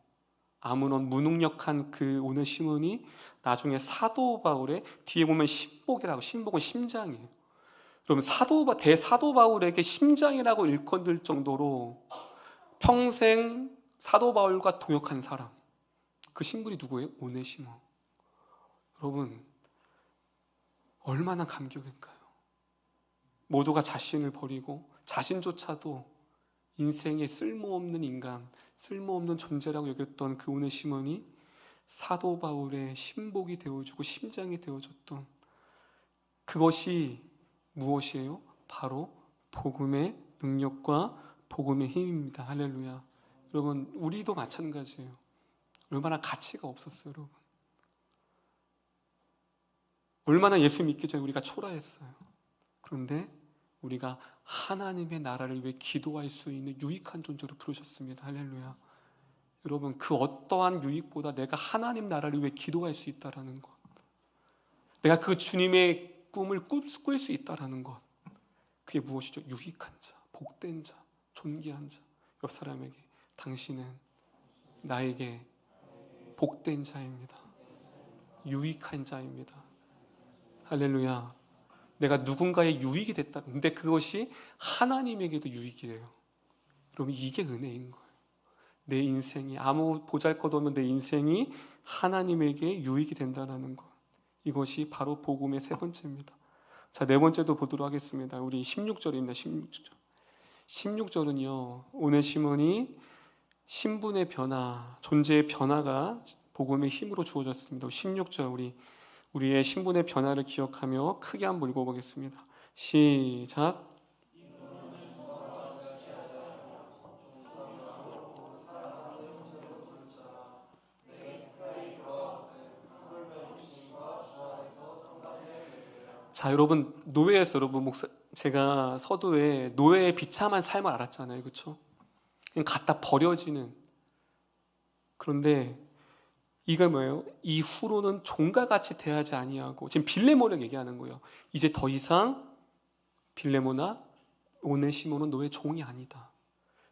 아무런 무능력한 그 오네시몬이 나중에 사도 바울의, 뒤에 보면 신복이라고, 신복은 심장이에요. 여러분, 대사도 바울에게 심장이라고 일컫을 정도로 평생 사도 바울과 동역한 사람, 그 신분이 누구예요? 오네시몬. 여러분, 얼마나 감격일까요? 모두가 자신을 버리고 자신조차도 인생에 쓸모없는 인간, 쓸모없는 존재라고 여겼던 그 오네시몬이 사도 바울의 신복이 되어주고 심장이 되어줬던, 그것이 무엇이에요? 바로 복음의 능력과 복음의 힘입니다. 할렐루야. 여러분, 우리도 마찬가지예요. 얼마나 가치가 없었어요, 여러분. 얼마나 예수 믿기 전에 우리가 초라했어요. 그런데 우리가 하나님의 나라를 위해 기도할 수 있는 유익한 존재로 부르셨습니다. 할렐루야. 여러분, 그 어떠한 유익보다 내가 하나님 나라를 위해 기도할 수 있다는 것, 내가 그 주님의 꿈을 꿀 수 있다는 것, 그게 무엇이죠? 유익한 자, 복된 자, 존귀한 자. 옆 사람에게, 당신은 나에게 복된 자입니다. 유익한 자입니다. 할렐루야. 내가 누군가의 유익이 됐다. 근데 그것이 하나님에게도 유익이 돼요. 여러분, 이게 은혜인 거예요. 내 인생이, 아무 보잘것없는 내 인생이 하나님에게 유익이 된다는 것, 이것이 바로 복음의 세 번째입니다. 자, 네 번째도 보도록 하겠습니다. 우리 16절입니다. 16절은요, 오네시몬이 신분의 변화, 존재의 변화가 복음의 힘으로 주어졌습니다. 16절, 우리의 신분의 변화를 기억하며 크게 한번 읽어보겠습니다. 시작. 자, 여러분, 노예에서, 여러분, 제가 서두에 노예의 비참한 삶을 알았잖아요. 그렇죠? 그냥 갖다 버려지는. 그런데 이게 뭐예요? 이후로는 종과 같이 대하지 아니하고, 지금 빌레몬을 얘기하는 거예요. 이제 더 이상 빌레몬아, 오네시모는 너의 종이 아니다.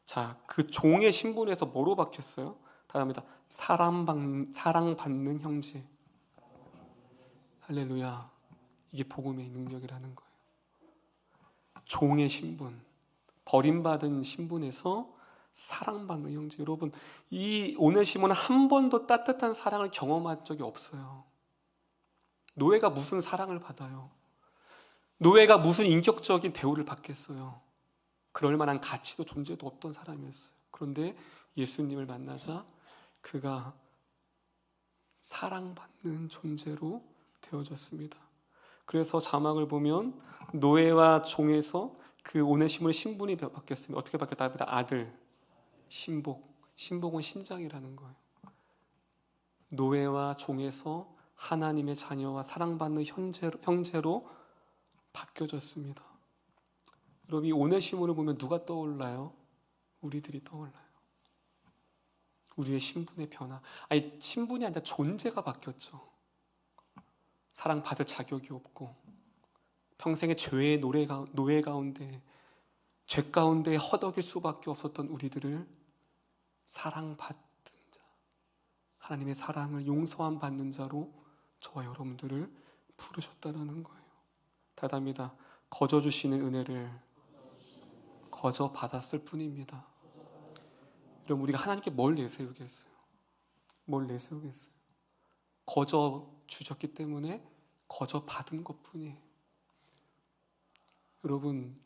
자, 그 종의 신분에서 뭐로 바뀌었어요? 다음입니다. 사랑받는 형제. 할렐루야. 이게 복음의 능력이라는 거예요. 종의 신분, 버림받은 신분에서 사랑받는 형제. 여러분, 이 오네시모는 한 번도 따뜻한 사랑을 경험한 적이 없어요. 노예가 무슨 사랑을 받아요? 노예가 무슨 인격적인 대우를 받겠어요? 그럴 만한 가치도 존재도 없던 사람이었어요. 그런데 예수님을 만나자 그가 사랑받는 존재로 되어졌습니다. 그래서 자막을 보면 노예와 종에서 그 오네시모의 신분이 바뀌었습니다. 어떻게 바뀌었다? 아들, 신복. 신복은 심장이라는 거예요. 노예와 종에서 하나님의 자녀와 사랑받는 형제로 바뀌어졌습니다. 여러분, 이 오네시모를 보면 누가 떠올라요? 우리들이 떠올라요. 우리의 신분의 변화. 아니, 신분이 아니라 존재가 바뀌었죠. 사랑받을 자격이 없고 평생의 죄의 노예 가운데, 죄 가운데 허덕일 수밖에 없었던 우리들을 사랑받는 자, 하나님의 사랑을 용서함 받는 자로 저와 여러분들을 부르셨다는 거예요. 다답니다. 거저 주시는 은혜를 거저 받았을 뿐입니다. 여러분, 우리가 하나님께 뭘 내세우겠어요? 뭘 내세우겠어요? 거저 주셨기 때문에 거저 받은 것뿐이에요. 여러분,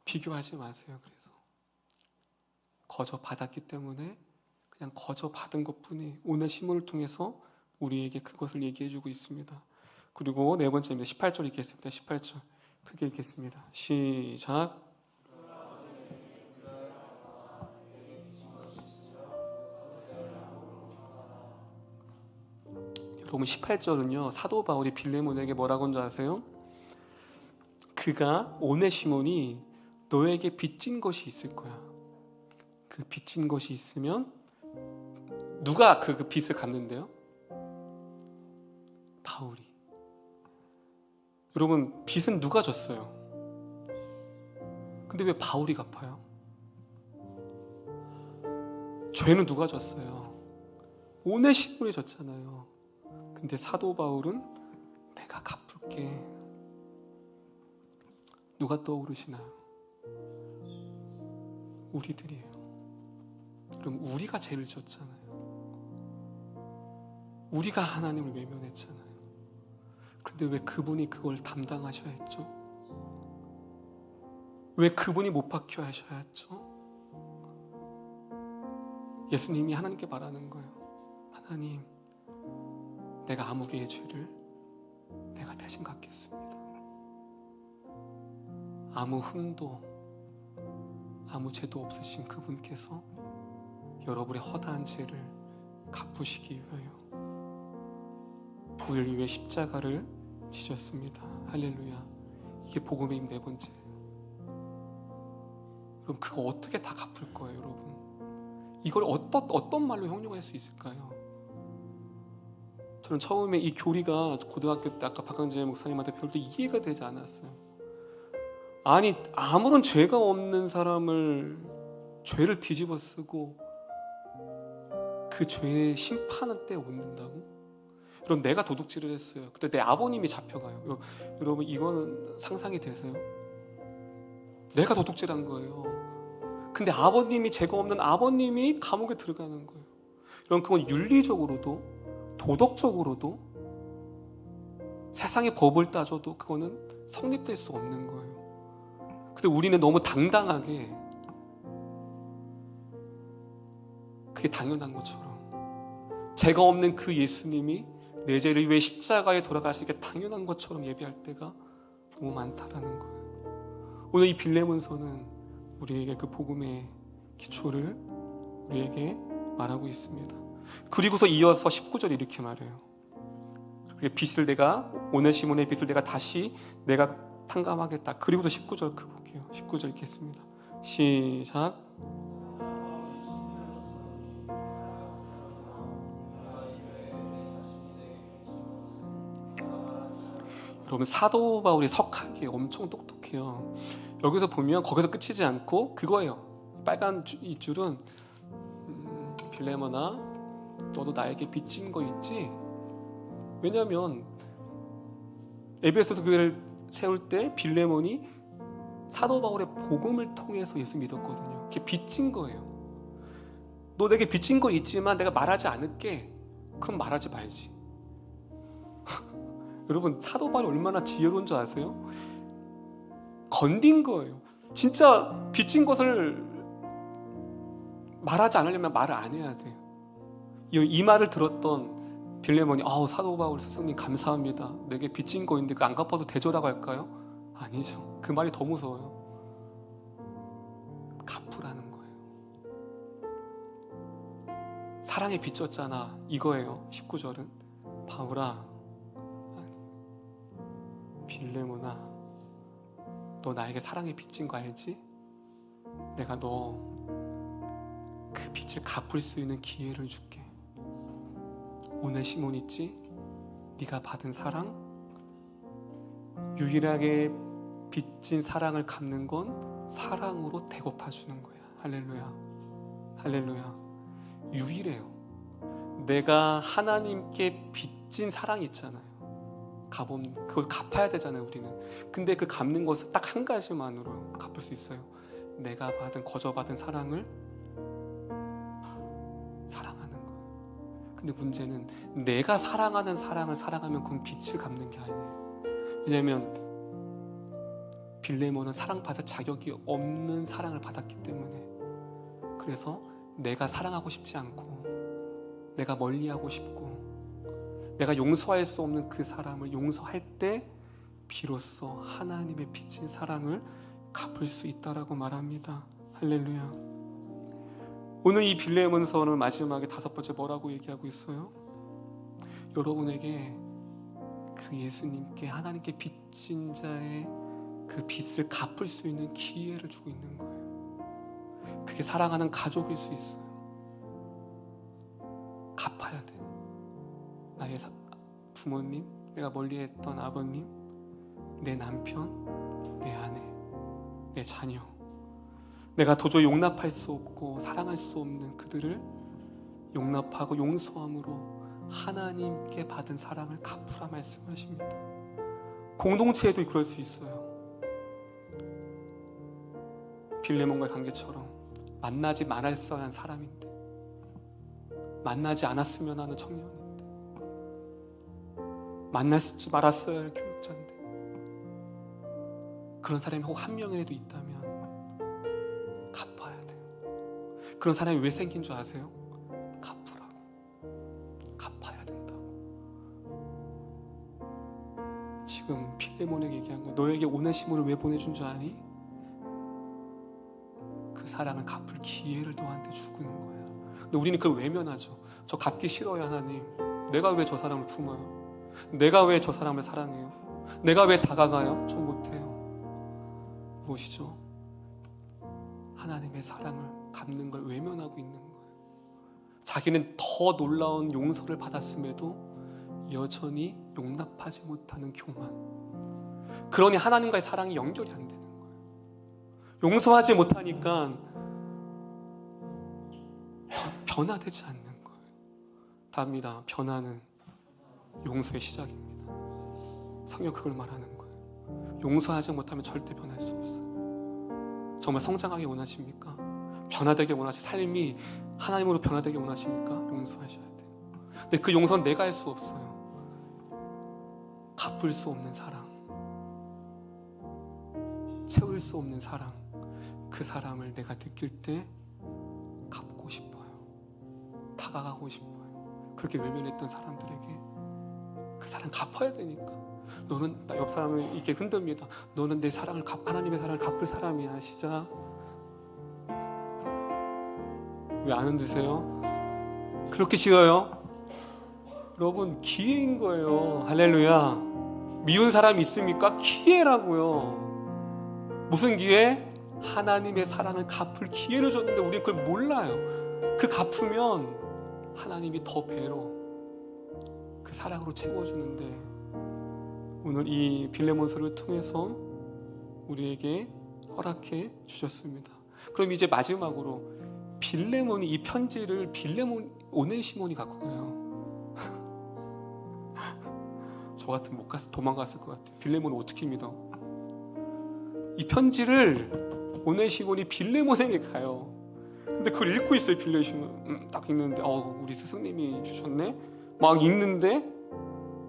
비교하지 마세요. 그래서 거저 받았기 때문에 그냥 거저 받은 것뿐이에요. 오늘 시문을 통해서 우리에게 그것을 얘기해주고 있습니다. 그리고 네 번째입니다. 18절 읽겠습니다. 18절 크게 읽겠습니다. 시작. 여러분, 18절은요 사도 바울이 빌레몬에게 뭐라고 한 줄 아세요? 그가 오네시몬이 너에게 빚진 것이 있을 거야. 그 빚진 것이 있으면 누가 그 빚을 갚는데요? 바울이. 여러분, 빚은 누가 졌어요? 근데 왜 바울이 갚아요? 죄는 누가 졌어요? 오네시몬이 졌잖아요. 근데 사도 바울은 내가 갚을게. 누가 떠오르시나요? 우리들이에요. 그럼 우리가 죄를 졌잖아요. 우리가 하나님을 외면했잖아요. 그런데 왜 그분이 그걸 담당하셔야 했죠? 왜 그분이 못 박혀 하셔야 했죠? 예수님이 하나님께 말하는 거예요. 하나님, 내가 아무개의 죄를 내가 대신 갚겠습니다. 아무 흠도 아무 죄도 없으신 그분께서 여러분의 허다한 죄를 갚으시기 위하여 우리를 위해 십자가를 지셨습니다. 할렐루야. 이게 복음의 힘 네 번째. 그럼 그거 어떻게 다 갚을 거예요, 여러분? 이걸 어떤 말로 형용할 수 있을까요? 저는 처음에 이 교리가 고등학교 때 아까 박강재 목사님한테 배울 때 이해가 되지 않았어요. 아니, 아무런 죄가 없는 사람을 죄를 뒤집어 쓰고 그 죄의 심판은 때 얹는다고? 여러분, 내가 도둑질을 했어요. 그때 내 아버님이 잡혀가요. 여러분, 이거는 상상이 되세요? 내가 도둑질한 거예요. 근데 아버님이, 죄가 없는 아버님이 감옥에 들어가는 거예요. 여러분, 그건 윤리적으로도 도덕적으로도 세상의 법을 따져도 그거는 성립될 수 없는 거예요. 근데 우리는 너무 당당하게 그게 당연한 것처럼, 죄가 없는 그 예수님이 내 죄를 위해 십자가에 돌아가시게 당연한 것처럼 예배할 때가 너무 많다라는 거예요. 오늘 이 빌레몬서는 우리에게 그 복음의 기초를 우리에게 말하고 있습니다. 그리고서 이어서 19절 이렇게 말해요. 빚을 내가, 오네시몬의 빚을 내가 다시 내가 탕감하겠다. 그리고도 19절 볼게요. 19절 읽겠습니다. 시작. 여러분, 사도 바울이 석학이에요. 엄청 똑똑해요. 여기서 보면 거기서 끝이지 않고 그거예요. 빨간 이 줄은 빌레몬아, 너도 나에게 빚진 거 있지? 왜냐하면 에베소서 교회를 세울 때 빌레몬이 사도 바울의 복음을 통해서 예수 믿었거든요. 그게 빚진 거예요. 너 내게 빚진 거 있지만 내가 말하지 않을게. 그럼 말하지 말지. 여러분, 사도 바울이 얼마나 지혜로운 줄 아세요? 건딘 거예요. 진짜 빚진 것을 말하지 않으려면 말을 안 해야 돼요. 이 말을 들었던 빌레몬이 사도 바울 스승님 감사합니다. 내게 빚진 거 있는데 안 갚아도 대조라고 할까요? 아니죠. 그 말이 더 무서워요. 갚으라는 거예요. 사랑에 빚졌잖아, 이거예요. 19절은 바울아, 빌레몬아, 너 나에게 사랑에 빚진 거 알지? 내가 너 그 빚을 갚을 수 있는 기회를 줄게. 오네시몬 있지? 네가 받은 사랑, 유일하게 빚진 사랑을 갚는 건 사랑으로 되갚아 주는 거야. 할렐루야, 할렐루야. 유일해요. 내가 하나님께 빚진 사랑이 있잖아요. 그걸 갚아야 되잖아요, 우리는. 근데 그 갚는 것은 딱 한 가지만으로 갚을 수 있어요. 내가 거저받은 사랑을 사랑하는 거예요. 근데 문제는 내가 사랑하는 사랑을 사랑하면 그건 빚을 갚는 게 아니에요. 왜냐하면 빌레몬은 사랑받을 자격이 없는 사랑을 받았기 때문에. 그래서 내가 사랑하고 싶지 않고, 내가 멀리하고 싶고, 내가 용서할 수 없는 그 사람을 용서할 때 비로소 하나님의 빚진 사랑을 갚을 수 있다라고 말합니다. 할렐루야. 오늘 이 빌레몬서는 마지막에 5번째 뭐라고 얘기하고 있어요? 여러분에게 그 예수님께, 하나님께 빚진 자의 그 빚을 갚을 수 있는 기회를 주고 있는 거예요. 그게 사랑하는 가족일 수 있어요. 갚아야 돼요. 나의 부모님, 내가 멀리했던 아버님, 내 남편, 내 아내, 내 자녀, 내가 도저히 용납할 수 없고 사랑할 수 없는 그들을 용납하고 용서함으로 하나님께 받은 사랑을 갚으라 말씀하십니다. 공동체에도 그럴 수 있어요. 빌레몬과의 관계처럼 만나지 말았어야 한 사람인데, 만나지 않았으면 하는 청년인데, 만나지 말았어야 할 교육자인데, 그런 사람이 혹 한 명이라도 있다면 갚아야 돼요. 그런 사람이 왜 생긴 줄 아세요? 갚으라고. 갚아야 된다고. 지금 빌레몬에게 얘기한 거, 너에게 오네시모를 왜 보내준 줄 아니? 그 사랑을 갚을 기회를 너한테 주는 거야. 근데 우리는 그걸 외면하죠. 저 갚기 싫어요, 하나님. 내가 왜 저 사람을 품어요? 내가 왜 저 사람을 사랑해요? 내가 왜 다가가요? 전 못해요. 무엇이죠? 하나님의 사랑을 갚는 걸 외면하고 있는 거예요. 자기는 더 놀라운 용서를 받았음에도 여전히 용납하지 못하는 교만. 그러니 하나님과의 사랑이 연결이 안 되는 거예요. 용서하지 못하니까 변화되지 않는 거예요. 답니다. 변화는 용서의 시작입니다. 성경 그걸 말하는 거예요. 용서하지 못하면 절대 변할 수 없어요. 정말 성장하기 원하십니까? 변화되게 삶이 하나님으로 변화되게 원하십니까? 용서하셔야 돼요. 근데 그 용서는 내가 할 수 없어요. 갚을 수 없는 사랑, 채울 수 없는 사랑, 그 사람을 내가 느낄 때 갚고 싶어요. 다가가고 싶어요. 그렇게 외면했던 사람들에게 그 사랑 갚아야 되니까. 너는, 나 옆 사람을 이렇게 흔듭니다. 너는 내 사랑을 하나님의 사랑을 갚을 사람이야. 시작. 왜 안 흔드세요? 그렇게 싫어요? 여러분, 기회인 거예요. 할렐루야. 미운 사람이 있습니까? 기회라고요. 무슨 기회? 하나님의 사랑을 갚을 기회를 줬는데 우리는 그걸 몰라요. 그 갚으면 하나님이 더 배로 그 사랑으로 채워주는데 오늘 이 빌레몬서를 통해서 우리에게 허락해 주셨습니다. 그럼 이제 마지막으로 빌레몬이 이 편지를 오네시몬이 갖고 가요. 저 같으면 못 갔어, 도망갔을 것 같아요. 빌레몬을 어떻게 믿어? 이 편지를 오네시몬이 빌레몬에게 가요. 근데 그걸 읽고 있어요. 빌레몬은 딱 읽는데 우리 스승님이 주셨네. 막 읽는데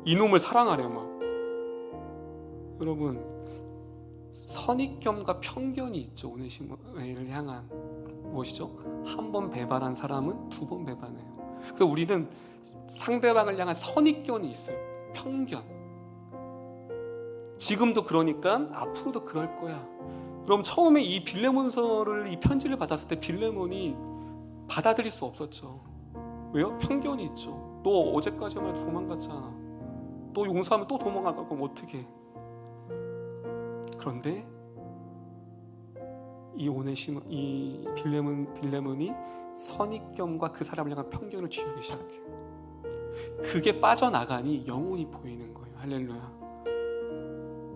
이놈을 사랑하래요. 막. 여러분, 선입견과 편견이 있죠. 오네시모를 향한. 무엇이죠? 한 번 배반한 사람은 두 번 배반해요. 그래서 우리는 상대방을 향한 선입견이 있어요. 편견. 지금도 그러니까 앞으로도 그럴 거야. 그럼 처음에 이 빌레몬서를, 이 편지를 받았을 때 빌레몬이 받아들일 수 없었죠. 왜요? 편견이 있죠. 너 어제까지만 해도 도망갔잖아. 너 용서하면 또 도망갈 거면 어떻게? 그런데 이 빌레몬이 선입견과 그 사람을 향한 편견을 지우기 시작해요. 그게 빠져나가니 영혼이 보이는 거예요. 할렐루야.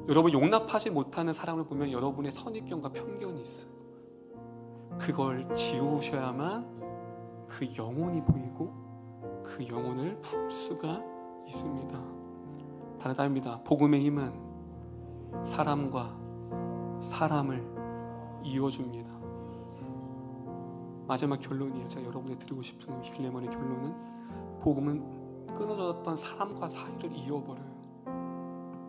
여러분, 용납하지 못하는 사람을 보면 여러분의 선입견과 편견이 있어요. 그걸 지우셔야만 그 영혼이 보이고 그 영혼을 풀 수가 있습니다. 다른 답입니다. 복음의 힘은 사람과 사람을 이어줍니다. 마지막 결론이에요. 제가 여러분에게 드리고 싶은 빌레몬의 결론은, 복음은 끊어졌던 사람과 사이를 이어버려요.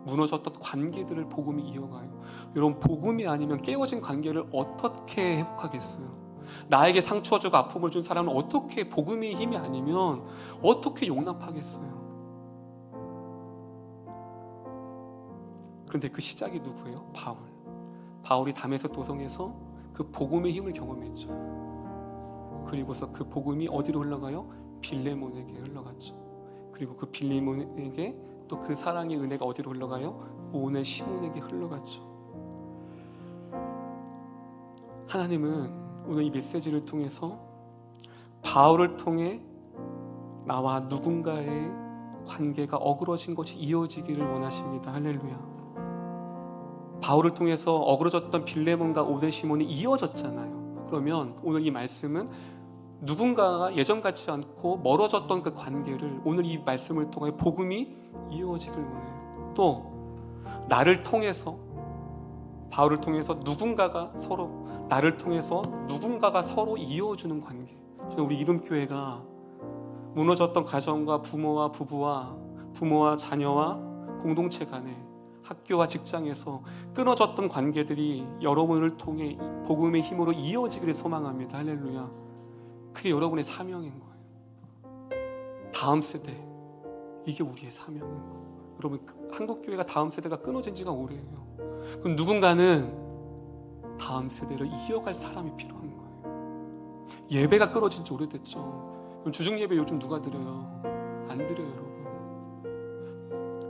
무너졌던 관계들을 복음이 이어가요. 여러분, 복음이 아니면 깨어진 관계를 어떻게 회복하겠어요? 나에게 상처 주고 아픔을 준 사람은 어떻게, 복음의 힘이 아니면 어떻게 용납하겠어요? 그런데 그 시작이 누구예요? 바울이 다메섹 도성에서 그 복음의 힘을 경험했죠. 그리고서 그 복음이 어디로 흘러가요? 빌레몬에게 흘러갔죠. 그리고 그 빌레몬에게 또 그 사랑의 은혜가 어디로 흘러가요? 오네시몬에게 흘러갔죠. 하나님은 오늘 이 메시지를 통해서 바울을 통해 나와 누군가의 관계가 어그러진 것이 이어지기를 원하십니다. 할렐루야. 바울을 통해서 어그러졌던 빌레몬과 오네시몬이 이어졌잖아요. 그러면 오늘 이 말씀은 누군가가 예전 같지 않고 멀어졌던 그 관계를 오늘 이 말씀을 통해 복음이 이어지길 원해요. 또 나를 통해서, 바울을 통해서 나를 통해서 누군가가 서로 이어주는 관계. 저는 우리 이름교회가 무너졌던 가정과 부모와 부부와 부모와 자녀와 공동체 간에, 학교와 직장에서 끊어졌던 관계들이 여러분을 통해 복음의 힘으로 이어지기를 소망합니다. 할렐루야. 그게 여러분의 사명인 거예요. 다음 세대, 이게 우리의 사명인 거예요. 여러분, 한국교회가 다음 세대가 끊어진 지가 오래예요. 그럼 누군가는 다음 세대를 이어갈 사람이 필요한 거예요. 예배가 끊어진 지 오래됐죠. 주중 예배 요즘 누가 드려요? 안 드려요, 여러분.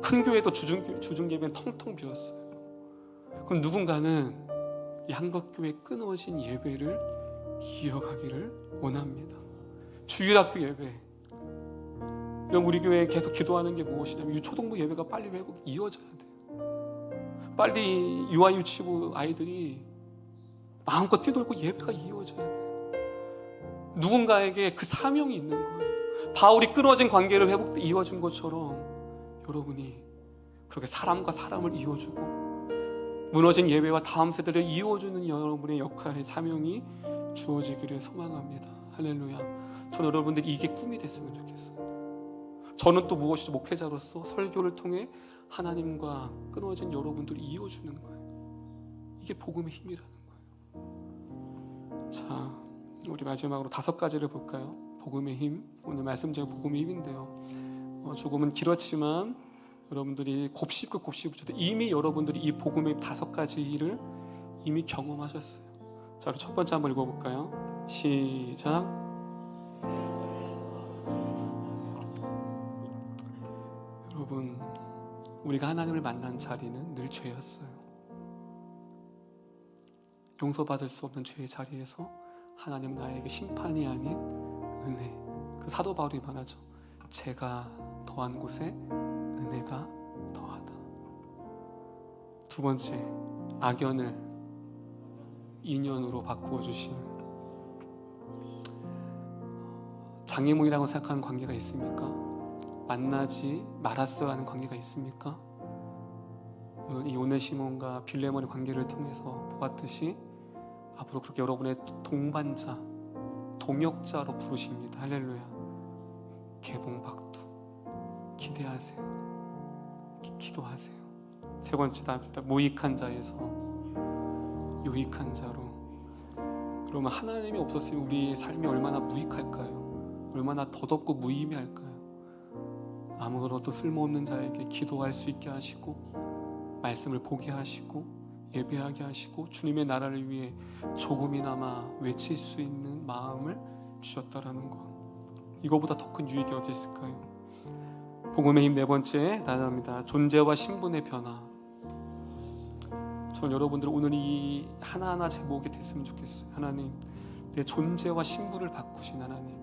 큰 교회도 주중 예배는 텅텅 비었어요. 그럼 누군가는 이 한국교회 끊어진 예배를 이어가기를 원합니다. 주일학교 예배. 우리 교회에 계속 기도하는 게 무엇이냐면 유초동부 예배가 빨리 회복 이어져야 돼요. 빨리 유아유치부 아이들이 마음껏 뛰돌고 예배가 이어져야 돼요. 누군가에게 그 사명이 있는 거예요. 바울이 끊어진 관계를 이어준 것처럼 여러분이 그렇게 사람과 사람을 이어주고 무너진 예배와 다음 세대를 이어주는 여러분의 역할의 사명이 주어지기를 소망합니다. 할렐루야. 저는 여러분들이 이게 꿈이 됐으면 좋겠어요. 저는 또 무엇이죠? 목회자로서 설교를 통해 하나님과 끊어진 여러분들을 이어주는 거예요. 이게 복음의 힘이라는 거예요. 자, 우리 마지막으로 5가지를 볼까요? 복음의 힘. 오늘 말씀 제가 복음의 힘인데요. 조금은 길었지만 여러분들이 곱씹고 이미 여러분들이 이 복음의 5가지를 이미 경험하셨어요. 자, 우리 첫 번째 한번 읽어볼까요? 시작. 여러분, 우리가 하나님을 만난 자리는 늘 죄였어요. 용서받을 수 없는 죄의 자리에서 하나님 나에게 심판이 아닌 은혜. 그 사도 바울이 말하죠. 죄가 더한 곳에 은혜가 더하다. 두 번째, 악연을 인연으로 바꾸어 주심. 장애물이라고 생각하는 관계가 있습니까? 만나지 말았어야 하는 관계가 있습니까? 이 오네시몬과 빌레몬의 관계를 통해서 보았듯이 앞으로 그렇게 여러분의 동반자, 동역자로 부르십니다. 할렐루야. 개봉박두 기대하세요. 기도하세요. 세 번째다, 무익한 자에서 유익한 자로. 그러면 하나님이 없었으면 우리의 삶이 얼마나 무익할까요? 얼마나 덧없고 무의미할까요? 아무것도 쓸모없는 자에게 기도할 수 있게 하시고, 말씀을 보게 하시고, 예배하게 하시고, 주님의 나라를 위해 조금이나마 외칠 수 있는 마음을 주셨다라는 것, 이거보다 더 큰 유익이 어디 있을까요? 복음의 힘 네 번째 단어입니다. 존재와 신분의 변화. 저는 여러분들 오늘 이 하나하나 제목이 됐으면 좋겠어요. 하나님, 내 존재와 신분을 바꾸신 하나님,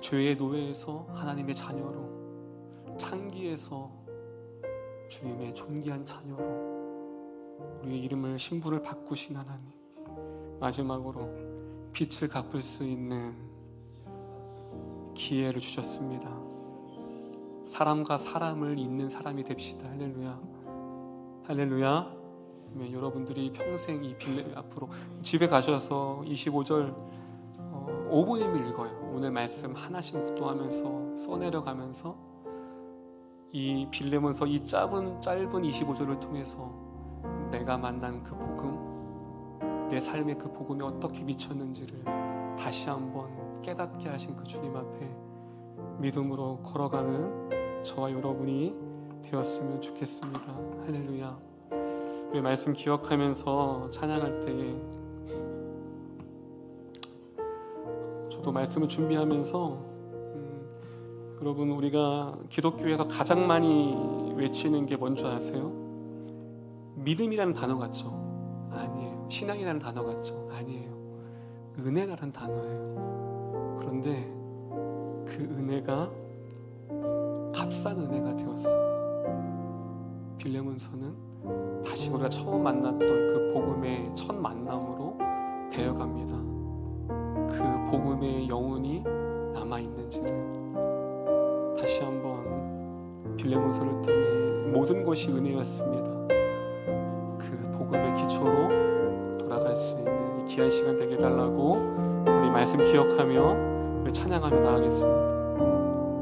죄의 노예에서 하나님의 자녀로, 창기에서 주님의 존귀한 자녀로 우리의 이름을, 신분을 바꾸신 하나님, 마지막으로 빛을 갚을 수 있는 기회를 주셨습니다. 사람과 사람을 잇는 사람이 됩시다. 할렐루야. 할렐루야. 여러분들이 평생 이 빌레 앞으로 집에 가셔서 25절 5분이면 읽어요. 오늘 말씀 하나씩 묵도하면서 써내려가면서 이 빌레몬서 이 짧은 25절을 통해서 내가 만난 그 복음, 내 삶의 그 복음이 어떻게 미쳤는지를 다시 한번 깨닫게 하신 그 주님 앞에 믿음으로 걸어가는 저와 여러분이 되었으면 좋겠습니다. 할렐루야. 우리 말씀 기억하면서 찬양할 때에 저도 말씀을 준비하면서 여러분, 우리가 기독교에서 가장 많이 외치는 게 뭔 줄 아세요? 믿음이라는 단어 같죠? 아니에요. 신앙이라는 단어 같죠? 아니에요. 은혜라는 단어예요. 그런데 그 은혜가 값싼 은혜가 되었어요. 빌레몬서는 다시 우리가 처음 만났던 그 복음의 첫 만남으로 되어갑니다. 그 복음의 영혼이 남아있는지를 다시 한번 빌레몬서를 통해 모든 것이 은혜였습니다. 그 복음의 기초로 돌아갈 수 있는 이 귀한 시간 되게 해달라고 우리 말씀 기억하며 우리 찬양하며 나가겠습니다.